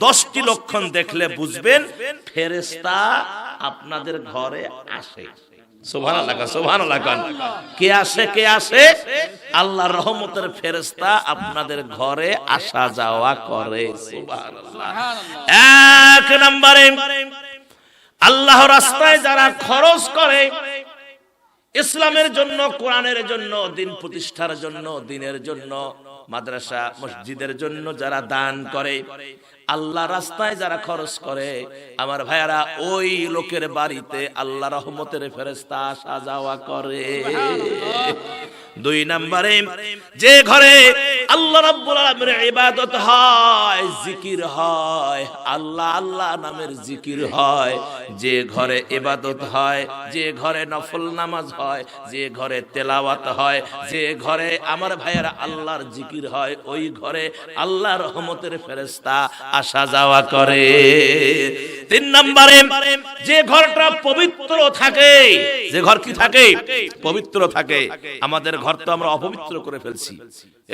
10টি লক্ষণ দেখলে বুঝবেন ফেরেশতা আপনাদের ঘরে আসে। সুবহানাল্লাহ, সুবহানাল্লাহ। কে আসে? কে আসে? আল্লাহর রহমতের ফেরেশতা আপনাদের ঘরে আসা যাওয়া করে। সুবহানাল্লাহ। এক নম্বরে আল্লাহর রাস্তায় যারা খরচ করে, ইসলামের জন্য, কোরআনের জন্য, দিন প্রতিষ্ঠার জন্য, দিনের জন্য, মাদ্রাসা মসজিদের জন্য যারা দান করে, আল্লাহ রাস্তায় যারা খরচ করে, আমার ভাইয়ারা ওই লোকের বাড়িতে আল্লাহ রহমতের ফেরেশতা আসা যাওয়া করে। 2 নম্বরে যে ঘরে আল্লাহ রাব্বুল আলামিনের ইবাদত হয়, জিকির হয়, আল্লাহ আল্লাহ নামের জিকির হয়, যে ঘরে ইবাদত হয়, যে ঘরে নফল নামাজ হয়, যে ঘরে তেলাওয়াত হয়, যে ঘরে আমার ভাইয়েরা আল্লাহর জিকির হয়, ওই ঘরে আল্লাহ রহমতের ফেরেশতা আসা যাওয়া করে। 3 নম্বরে যে ঘরটা পবিত্র থাকে, যে ঘর কি থাকে? পবিত্র থাকে। আমাদের ঘর তো আমরা অপবিত্র করে ফেলছি।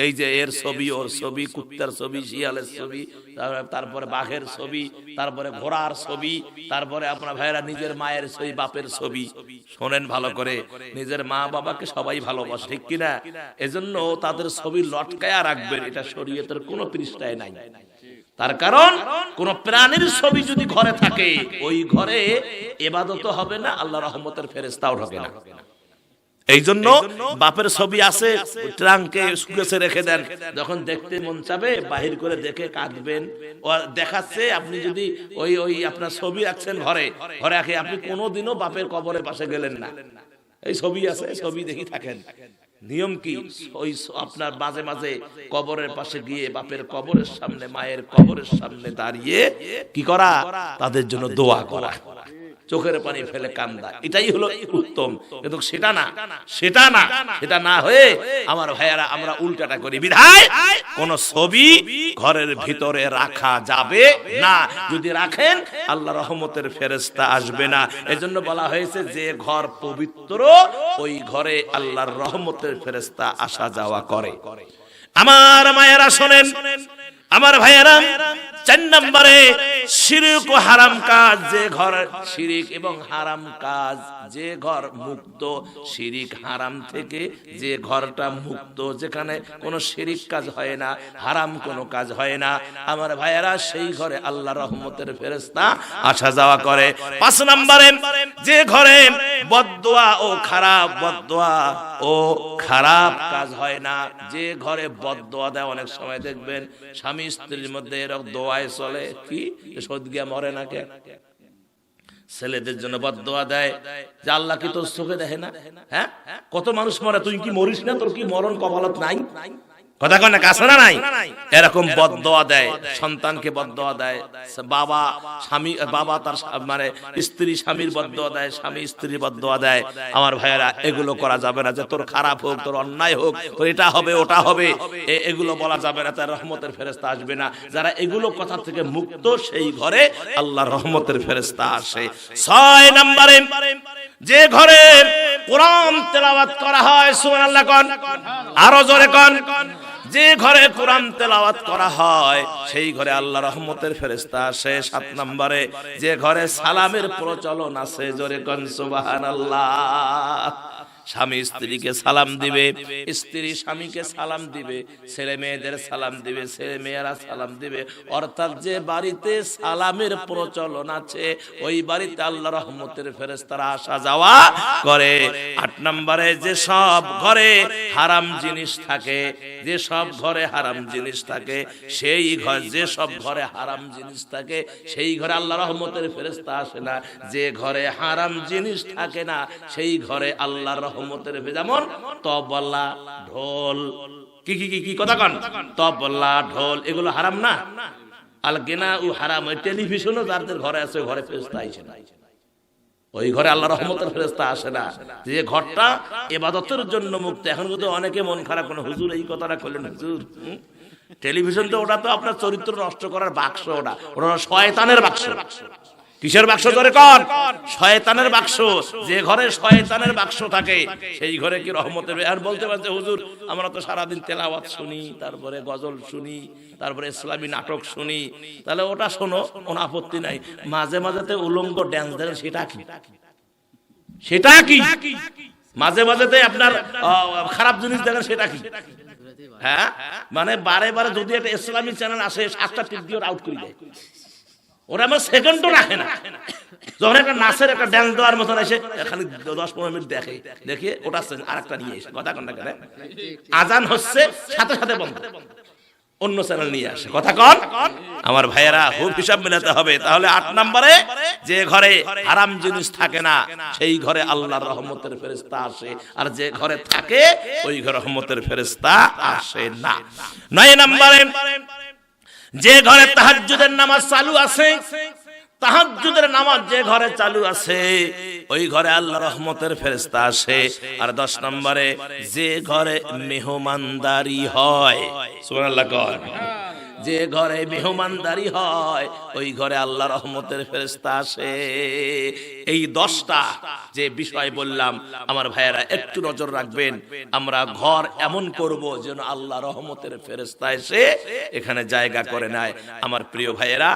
এই যে এর ছবি, ওর ছবি, কুত্তার ছবি, শিয়ালের ছবি, তারপরে বাঘের ছবি, তারপরে ঘোড়ার ছবি, তারপরে আপনার ভাইরা নিজের মায়ের ছবি, বাপের ছবি। শোনেন ভালো করে, নিজের মা বাবাকে সবাই ভালোবাসে, ঠিক কিনা? এজন্য তাদের ছবি লটকায়া রাখবেন, এটা শরীয়তের কোনো পৃষ্ঠায় নাই। তার কারণ কোন প্রাণীর ছবি যদি ঘরে থাকে, ওই ঘরে ইবাদত হবে না, আল্লাহ রহমতের ফেরেশতাও ঢোকে না। এই জন্য বাপের ছবি আছে, ট্রাঙ্কে সুকেসে রেখে দেন, যখন দেখতে মন চাবে বাহির করে দেখে কাঁদবেন। ও দেখাচ্ছে আপনি যদি ওই আপনার ছবি রাখছেন ঘরে, ঘরে রাখে, আপনি কোনোদিনও বাপের কবরের পাশে গেলেন না, এই ছবি আছে, ছবি দেখি থাকেন। নিয়ম কি? ওই আপনার মাঝে মাঝে কবরের পাশে গিয়ে বাপের কবরের সামনে, মায়ের কবরের সামনে দাঁড়িয়ে কি করা? তাদের জন্য দোয়া করা, চোখের পানি ফেলে কান্দা, এটাই হলো উত্তম। কিন্তু সেটা না, সেটা না হয়ে আমার ভাইয়ারা আমরা উল্টাটা করি। বিধায় কোন ছবি ঘরের ভিতরে রাখা যাবে না। যদি রাখেন আল্লাহ রহমতের ফেরেশতা আসবে না। এজন্য বলা হয়েছে যে ঘর পবিত্র, ওই ঘরে আল্লাহর রহমতের ফেরেশতা আসা যাওয়া করে। আমার মায়েরা শোনেন, আমার ভাইয়েরা, 4 নম্বরে শিরক ও হারাম কাজ, যে ঘর শিরিক এবং হারাম কাজ, যে ঘর মুক্ত শিরিক হারাম থেকে, যে ঘরটা মুক্ত, যেখানে কোনো শিরিক কাজ হয় না, হারাম কোনো কাজ হয় না, আমার ভাইয়েরা সেই ঘরে আল্লাহ রহমতের ফেরেশতা আসা যাওয়া করে। 5 নম্বরে যে ঘরে বদদোয়া ও খারাপ কাজ হয় না, যে ঘরে বদদোয়া দেয়, অনেক সময় দেখবেন স্বামী স্ত্রীর মধ্যে এরকম দোয়ায় চলে, কি সদগিয়া মরে না কে, ছেলেদের জন্য বদদোয়া দেয় যে আল্লাহ কি তোর চোখে দেখে না? হ্যাঁ, কত মানুষ মরে, তুই কি মরিস না? তোর কি মরণ কপালত নাই? কথা কয় না, কাছে না নাই? এরকম বদদোয়া দেয়, সন্তানকে বদদোয়া দেয়, বাবা তার মানে স্ত্রী স্বামীর বদদোয়া দেয়, স্বামী স্ত্রীর বদদোয়া দেয়। আমার ভাইয়েরা, এগুলো করা যাবে না। যে তোর খারাপ হোক, তোর অন্যায় হোক, তোর এটা হবে ওটা হবে, এগুলো বলা যাবে না, তার রহমতের ফেরেশতা আসবে না। যারা এগুলো কথা থেকে মুক্ত, সেই ঘরে আল্লাহর রহমতের ফেরেশতা আসে। 6 নম্বরে যে ঘরে কোরআন তেলাওয়াত করা হয়, সুবহানাল্লাহ কোন, আরো জোরে কোন, যে ঘরে কোরআন তেলাওয়াত করা হয়, সেই ঘরে আল্লাহ রহমতের ফেরেশতা আসে। 7 নম্বরে যে ঘরে সালামের প্রচলন আছে, জোরে কোন সুবহানাল্লাহ। স্বামী স্ত্রীকে সালাম দিবে, স্ত্রী স্বামীকে সালাম দিবে, ছেলে মেয়েদের সালাম দিবে, ছেলে মেয়েরা সালাম দিবে। অর্থাৎ যে বাড়িতে সালামের প্রচলন আছে, ওই বাড়িতে আল্লাহ রহমতের ফেরেশতারা আসা যাওয়া করে। 8 নম্বরে যে সব ঘরে হারাম জিনিস থাকে, যে সব ঘরে হারাম জিনিস থাকে, সেই ঘর, যে সব ঘরে হারাম জিনিস থাকে, সেই ঘরে আল্লাহ রহমতের ফেরেশতা আসে না। যে ঘরে হারাম জিনিস থাকে না, সেই ঘরে আল্লাহ রহমতের, যেমন তবলা, ঢোল, কি কথা কন, তবলা, ঢোল, এগুলো হারাম না? আল গিনা ও হারাম। ওই টেলিভিশনও যাদের ঘরে আছে, ঘরে ফেরেশতা আসে না, ওই ঘরে আল্লাহ রহমতের ফেরেশতা আসে না। যে ঘরটা ইবাদতের জন্য মুক্ত। এখন কিন্তু অনেকে মন খারাপ করে, হুজুর এই কথাটা কইলেন হুজুর, টেলিভিশন তো ওটা তো আপনার চরিত্র নষ্ট করার বাক্স, ওটা শয়তানের বাক্স। কিসের বাক্স ধরে কর? শয়তানের বাক্স। যে ঘরে শয়তানের বাক্স থাকে সেই ঘরে কি রহমতের? আর বলতে পারছে হুজুর আমরা তো সারাদিন তেলাওয়াত শুনি, তারপরে গজল শুনি, তারপরে ইসলামী নাটক শুনি, তাহলে ওটা শোনো, কোনো আপত্তি নাই। মাঝে মাঝেতে উলঙ্গ ড্যান্স দেখেন, সেটা কি? সেটা কি? মাঝে মাঝেতে আপনার খারাপ জিনিস দেখেন, সেটা কি? হ্যাঁ, মানে বারে বারে যদি একটা ইসলামী চ্যানেল আসে 7টা টিপ দিয়ে আউট করে দেয়, ওরা আমার সেকেন্ডও রাখে না। যখন একটা নাচের একটা ড্যান্স দেওয়ার মতন এসে এখানে 10-15 মিনিট দেখে, দেখে ওটা আরেকটা নিয়ে এসে কথা কন না কেন, আজান হচ্ছে সাথে সাথে বন্ধ, অন্য চ্যানেল নিয়ে আসে। কথা কন আমার ভাইয়েরা, খুব হিসাব মেলাতে হবে। তাহলে 8 নম্বরে, যে ঘরে হারাম জিনিস থাকে না সেই ঘরে আল্লাহর রহমতের ফেরেশতা আসে, আর যে ঘরে থাকে ওই ঘরে রহমতের ফেরেশতা আসে না। 9 নম্বরে, যে ঘরে তাহাজ্জুদের নামাজ চালু আছে, তাহাজ্জুদের নামাজ যে ঘরে চালু আছে ওই ঘরে আল্লাহ রহমতের ফেরেশতা আসে। আর 10 নম্বরে, যে ঘরে মেহমানদারি হয়, সুবহানাল্লাহ কর, যে ঘরে মেহমানদারি হয় ওই ঘরে আল্লাহ রহমতের ফেরেশতা আসে। এই 10টা যে বিষয় বললাম আমার ভাইয়েরা একটু নজর রাখবেন। আমরা ঘর এমন করব যেন আল্লাহ রহমতের ফেরেশতা এসে এখানে জায়গা করে নেয়। আমার প্রিয় ভাইয়েরা,